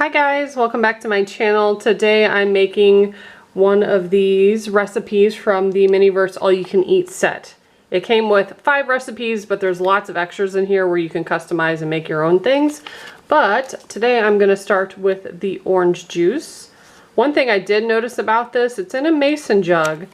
Hi guys, welcome back to my channel. Today I'm making one of these recipes from the Miniverse All You Can Eat set. It came with 5 recipes, but there's lots of extras in here where you can customize and make your own things. But today I'm going to start with the orange juice. One thing I did notice about this, it's in a mason jug,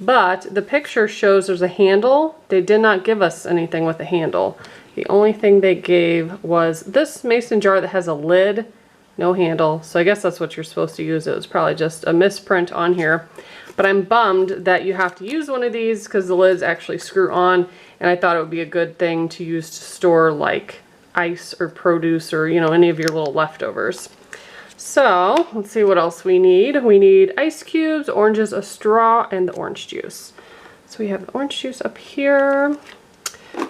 but the picture shows there's a handle. They did not give us anything with a handle. The only thing they gave was this mason jar that has a lid. No handle, so I guess that's what you're supposed to use. It was probably just a misprint on here. But I'm bummed that you have to use one of these because the lids actually screw on, and I thought it would be a good thing to use to store like ice or produce or, you know, any of your little leftovers. So let's see what else we need. We need ice cubes, oranges, a straw, and the orange juice. So we have the orange juice up here.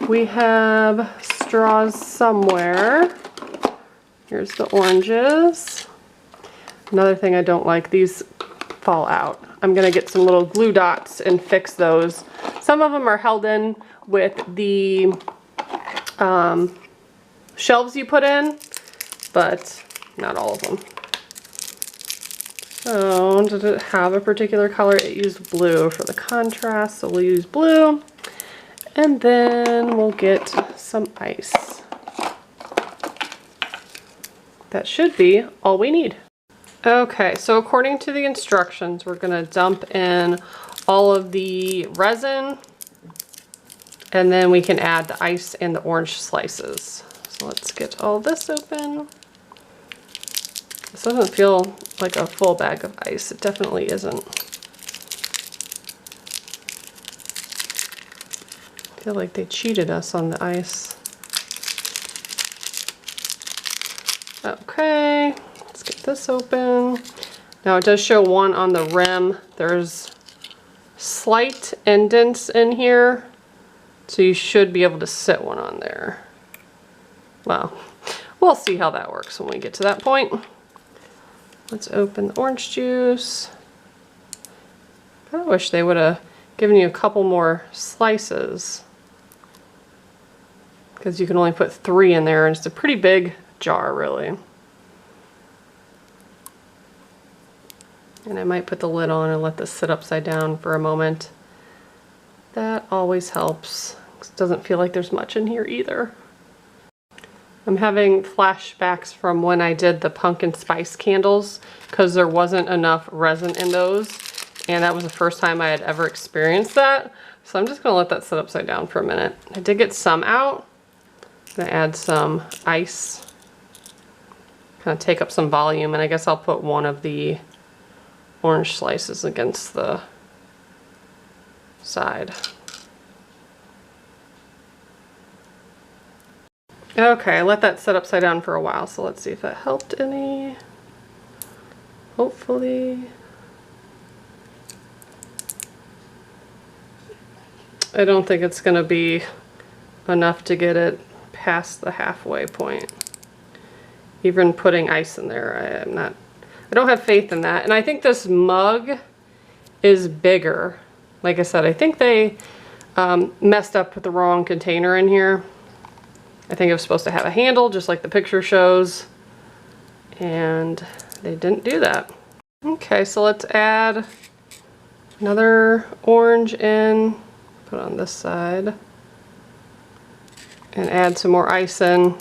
We have straws somewhere. Here's the oranges. Another thing I don't like, these fall out. I'm gonna get some little glue dots and fix those. Some of them are held in with the shelves you put in, but not all of them. So, did it have a particular color? It used blue for the contrast, so we'll use blue. And then we'll get some ice. That should be all we need. Okay, so according to the instructions, we're gonna dump in all of the resin, and then we can add the ice and the orange slices. So let's get all this open. This doesn't feel like a full bag of ice. It definitely isn't. I feel like they cheated us on the ice. Okay, let's get this open. Now it does show one on the rim. There's slight indents in here, so you should be able to sit one on there. Well, we'll see how that works when we get to that point. Let's open the orange juice. I wish they would have given you a couple more slices, because you can only put 3 in there, and it's a pretty big jar, really. And I might put the lid on and let this sit upside down for a moment. That always helps. It doesn't feel like there's much in here either. I'm having flashbacks from when I did the pumpkin spice candles because there wasn't enough resin in those, and that was the first time I had ever experienced that. So I'm just gonna let that sit upside down for a minute. I did get some out. I'm gonna add some ice. Kind of take up some volume, and I guess I'll put one of the orange slices against the side. Okay, I let that sit upside down for a while, so let's see if that helped any. Hopefully. I don't think it's gonna be enough to get it past the halfway point. Even putting ice in there, I don't have faith in that. And I think this mug is bigger. Like I said, I think they messed up with the wrong container in here. I think it was supposed to have a handle, just like the picture shows, and they didn't do that. Okay, so let's add another orange in, put it on this side, and add some more ice in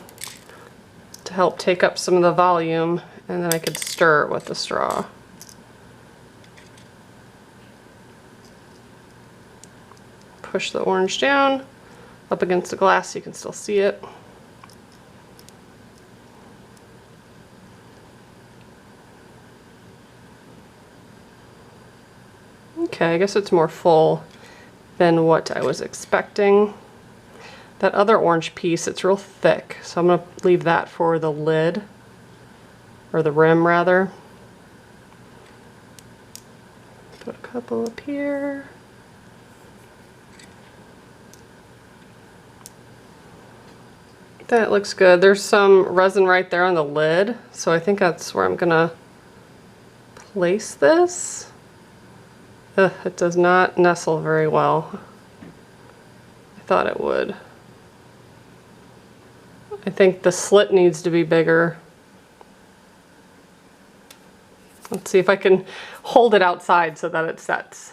to help take up some of the volume, and then I could stir it with the straw. Push the orange down up against the glass so you can still see it. Okay, I guess it's more full than what I was expecting. That other orange piece, it's real thick, so I'm going to leave that for the lid, or the rim rather. Put a couple up here. That looks good. There's some resin right there on the lid, so I think that's where I'm going to place this. Ugh, it does not nestle very well. I thought it would. I think the slit needs to be bigger. Let's see if I can hold it outside so that it sets.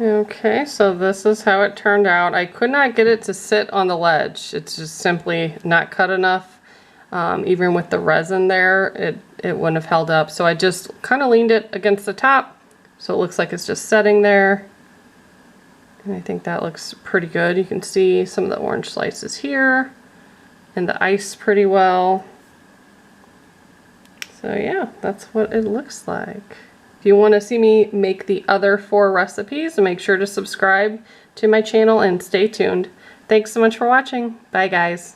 Okay, so this is how it turned out. I could not get it to sit on the ledge. It's just simply not cut enough. Even with the resin there, it wouldn't have held up. So I just kind of leaned it against the top so it looks like it's just setting there. And I think that looks pretty good. You can see some of the orange slices here and the ice pretty well. So yeah, that's what it looks like. If you want to see me make the other 4 recipes, make sure to subscribe to my channel and stay tuned. Thanks so much for watching. Bye guys.